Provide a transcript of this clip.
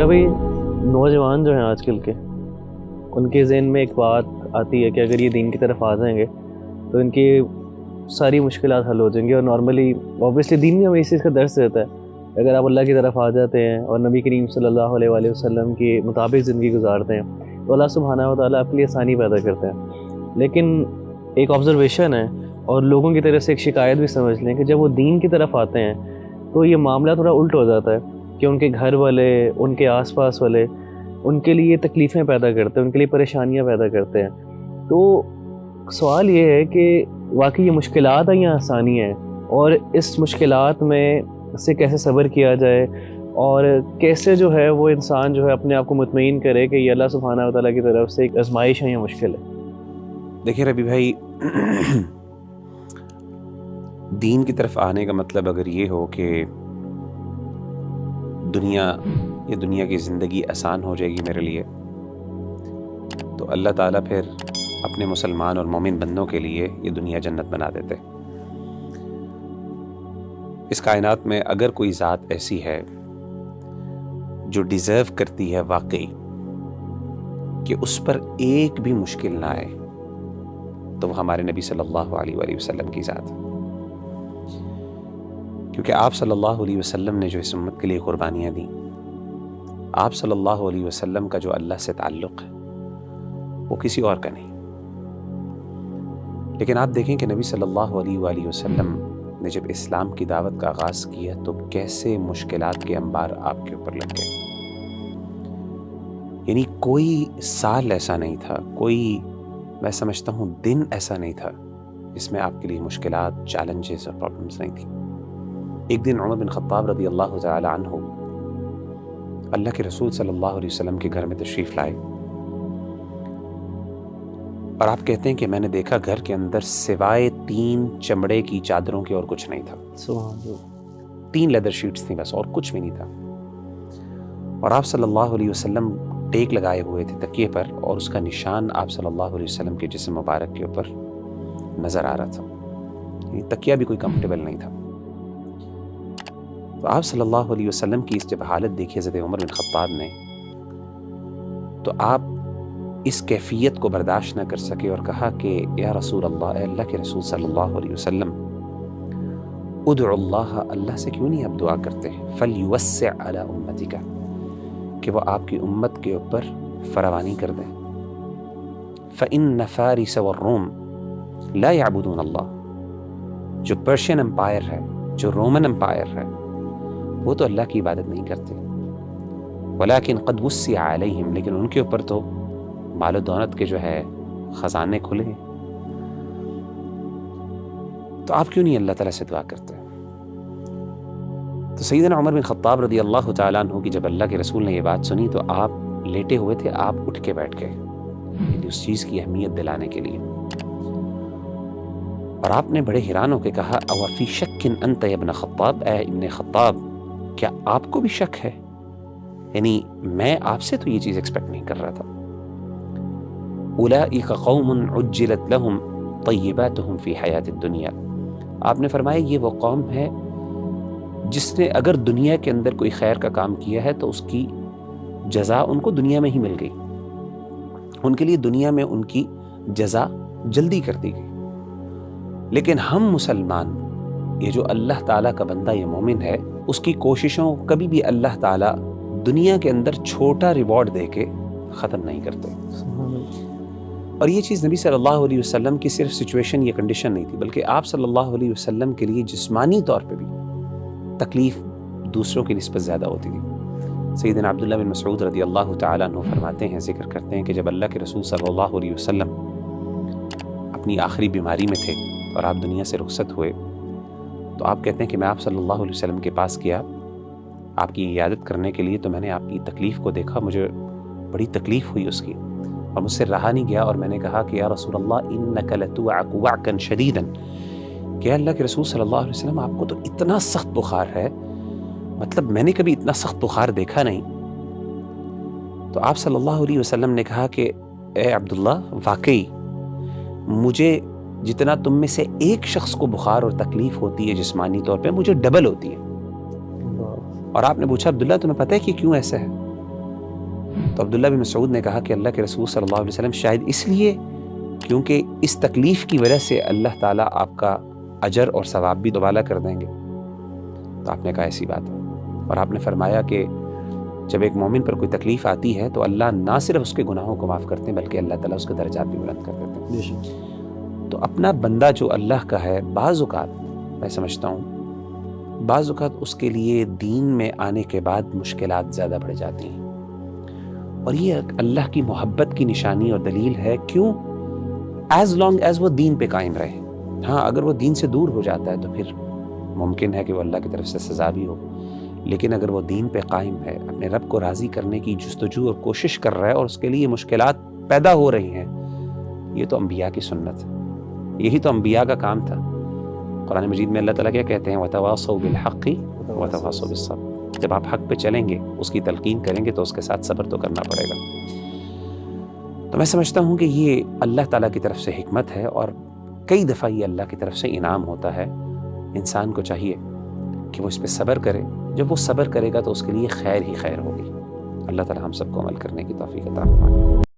بھائی نوجوان جو ہیں آج کل کے، ان کے ذہن میں ایک بات آتی ہے کہ اگر یہ دین کی طرف آ جائیں گے تو ان کی ساری مشکلات حل ہو جائیں گی. اور نارملی اوبیسلی دین میں ہمیں اس چیز کا درس دیتا ہے. اگر آپ اللہ کی طرف آ جاتے ہیں اور نبی کریم صلی اللہ علیہ وآلہ وسلم کے مطابق زندگی گزارتے ہیں تو اللہ سبحانہ و تعالیٰ آپ کے لیے آسانی پیدا کرتے ہیں. لیکن ایک آبزرویشن ہے اور لوگوں کی طرف سے ایک شکایت بھی سمجھ لیں کہ جب وہ دین کی طرف آتے ہیں تو یہ معاملہ تھوڑا الٹ ہو جاتا ہے کہ ان کے گھر والے، ان کے آس پاس والے ان کے لیے تکلیفیں پیدا کرتے ہیں، ان کے لیے پریشانیاں پیدا کرتے ہیں. تو سوال یہ ہے کہ واقعی یہ مشکلات ہیں یا آسانی ہیں، اور اس مشکلات میں سے کیسے صبر کیا جائے اور کیسے جو ہے وہ انسان جو ہے اپنے آپ کو مطمئن کرے کہ یہ اللہ سبحانہ و تعالیٰ کی طرف سے ایک آزمائش ہے یا مشکل ہے. دیکھیں ربی بھائی، دین کی طرف آنے کا مطلب اگر یہ ہو کہ دنیا کی زندگی آسان ہو جائے گی میرے لیے، تو اللہ تعالیٰ پھر اپنے مسلمان اور مومن بندوں کے لیے یہ دنیا جنت بنا دیتے. اس کائنات میں اگر کوئی ذات ایسی ہے جو ڈیزرو کرتی ہے واقعی کہ اس پر ایک بھی مشکل نہ آئے، تو وہ ہمارے نبی صلی اللہ علیہ وآلہ وسلم کی ذات ہے. کیونکہ آپ صلی اللہ علیہ وسلم نے جو اس امت کے لیے قربانیاں دیں، آپ صلی اللہ علیہ وسلم کا جو اللہ سے تعلق ہے وہ کسی اور کا نہیں. لیکن آپ دیکھیں کہ نبی صلی اللہ علیہ وآلہ وسلم نے جب اسلام کی دعوت کا آغاز کیا تو کیسے مشکلات کے انبار آپ کے اوپر لگ گئے. یعنی کوئی سال ایسا نہیں تھا، کوئی میں سمجھتا ہوں دن ایسا نہیں تھا جس میں آپ کے لیے مشکلات، چیلنجز اور پرابلمز نہیں تھیں. ایک دن عمر بن خطاب رضی اللہ تعالی عنہ اللہ کے رسول صلی اللہ علیہ وسلم کے گھر میں تشریف لائے، اور آپ کہتے ہیں کہ میں نے دیکھا گھر کے اندر سوائے 3 چمڑے کی چادروں کے اور کچھ نہیں تھا. سبحان اللہ. 3 لیدر شیٹس تھیں بس، اور کچھ بھی نہیں تھا. اور آپ صلی اللہ علیہ وسلم ٹیک لگائے ہوئے تھے تکیے پر، اور اس کا نشان آپ صلی اللہ علیہ وسلم کے جسم مبارک کے اوپر نظر آ رہا تھا. یعنی تکیہ بھی کوئی کمفرٹیبل نہیں تھا. تو آپ صلی اللہ علیہ وسلم کی اس جب حالت دیکھی حضرت عمر بن خطاب نے، تو آپ اس کیفیت کو برداشت نہ کر سکے اور کہا کہ یا رسول اللہ، اے اللہ کے رسول صلی اللہ علیہ وسلم، ادعو اللہ، اللہ سے کیوں نہیں آپ دعا کرتے ہیں، فلیوسع علی امتک، کہ وہ آپ کی امت کے اوپر فراوانی کر دیں. فإن فارس والروم لا يعبدون اللہ، جو پرشین امپائر ہے، جو رومن امپائر ہے، وہ تو اللہ کی عبادت نہیں کرتے. ولیکن قد وسع علیہم، لیکن ان کے اوپر تو مال و دولت کے جو ہے خزانے کھلے ہیں. تو آپ کیوں نہیں اللہ تعالیٰ سے دعا کرتے؟ تو سیدنا عمر بن خطاب رضی اللہ تعالیٰ عنہ کی جب اللہ کے رسول نے یہ بات سنی تو آپ لیٹے ہوئے تھے، آپ اٹھ کے بیٹھ گئے، یعنی اس چیز کی اہمیت دلانے کے لیے. اور آپ نے بڑے حیران ہو کے کہا، او فی شک انت یا ابن خطاب، اے ابن خطاب، کیا آپ کو بھی شک ہے؟ یعنی میں آپ سے تو یہ چیز ایکسپیکٹ نہیں کر رہا تھا. اولئک قوم عجلت لهم طیباتهم فی حیات الدنیا، آپ نے فرمایا یہ وہ قوم ہے جس نے اگر دنیا کے اندر کوئی خیر کا کام کیا ہے تو اس کی جزا ان کو دنیا میں ہی مل گئی، ان کے لیے دنیا میں ان کی جزا جلدی کر دی گئی. لیکن ہم مسلمان، یہ جو اللہ تعالیٰ کا بندہ، یہ مومن ہے، اس کی کوششوں کو کبھی بھی اللہ تعالیٰ دنیا کے اندر چھوٹا ریوارڈ دے کے ختم نہیں کرتے. اور یہ چیز نبی صلی اللہ علیہ وسلم کی صرف سچویشن یا کنڈیشن نہیں تھی، بلکہ آپ صلی اللہ علیہ وسلم کے لیے جسمانی طور پہ بھی تکلیف دوسروں کی نسبت زیادہ ہوتی تھی. سیدنا عبداللہ بن مسعود رضی اللہ تعالیٰ عنہ فرماتے ہیں، ذکر کرتے ہیں کہ جب اللہ کے رسول صلی اللہ علیہ وسلم اپنی آخری بیماری میں تھے اور آپ دنیا سے رخصت ہوئے، تو آپ کہتے ہیں کہ میں آپ صلی اللہ علیہ وسلم کے پاس گیا آپ کی عیادت کرنے کے لیے، تو میں نے آپ کی تکلیف کو دیکھا، مجھے بڑی تکلیف ہوئی اس کی، اور مجھ سے رہا نہیں گیا، اور میں نے کہا کہ یا رسول اللہ انک لتوعک وعکا شدیدا، کہ اللہ کے رسول صلی اللہ علیہ وسلم آپ کو تو اتنا سخت بخار ہے، مطلب میں نے کبھی اتنا سخت بخار دیکھا نہیں. تو آپ صلی اللہ علیہ وسلم نے کہا کہ اے عبداللہ، واقعی مجھے جتنا تم میں سے ایک شخص کو بخار اور تکلیف ہوتی ہے جسمانی طور پہ، مجھے ڈبل ہوتی ہے. اور آپ نے پوچھا عبداللہ تمہیں پتہ ہے کہ کیوں ایسا ہے؟ تو عبداللہ بن مسعود نے کہا کہ اللہ کے رسول صلی اللہ علیہ وسلم شاید اس لیے کیونکہ اس تکلیف کی وجہ سے اللہ تعالیٰ آپ کا اجر اور ثواب بھی دوبالا کر دیں گے. تو آپ نے کہا ایسی بات ہے. اور آپ نے فرمایا کہ جب ایک مومن پر کوئی تکلیف آتی ہے تو اللہ نہ صرف اس کے گناہوں کو معاف کرتے ہیں بلکہ اللہ تعالیٰ اس کے درجات بھی بلند کر دیتے ہیں. تو اپنا بندہ جو اللہ کا ہے، بعض اوقات میں سمجھتا ہوں بعض اوقات اس کے لیے دین میں آنے کے بعد مشکلات زیادہ بڑھ جاتی ہیں، اور یہ اللہ کی محبت کی نشانی اور دلیل ہے. کیوں؟ ایز لانگ ایز وہ دین پہ قائم رہے. ہاں اگر وہ دین سے دور ہو جاتا ہے تو پھر ممکن ہے کہ وہ اللہ کی طرف سے سزا بھی ہو، لیکن اگر وہ دین پہ قائم ہے، اپنے رب کو راضی کرنے کی جستجو اور کوشش کر رہا ہے اور اس کے لیے مشکلات پیدا ہو رہی ہیں، یہ تو انبیاء کی سنت ہے، یہی تو انبیاء کا کام تھا. قرآن مجید میں اللہ تعالیٰ کیا کہتے ہیں؟ وَتَوَاصَوْا بِالْحَقِّ وَتَوَاصَوْا بِالصَّبْرِ. جب آپ حق پہ چلیں گے، اس کی تلقین کریں گے، تو اس کے ساتھ صبر تو کرنا پڑے گا. تو میں سمجھتا ہوں کہ یہ اللہ تعالیٰ کی طرف سے حکمت ہے، اور کئی دفعہ یہ اللہ کی طرف سے انعام ہوتا ہے. انسان کو چاہیے کہ وہ اس پہ صبر کرے. جب وہ صبر کرے گا تو اس کے لیے خیر ہی خیر ہوگی. اللہ تعالیٰ ہم سب کو عمل کرنے کی توفیق عطا فرمائے.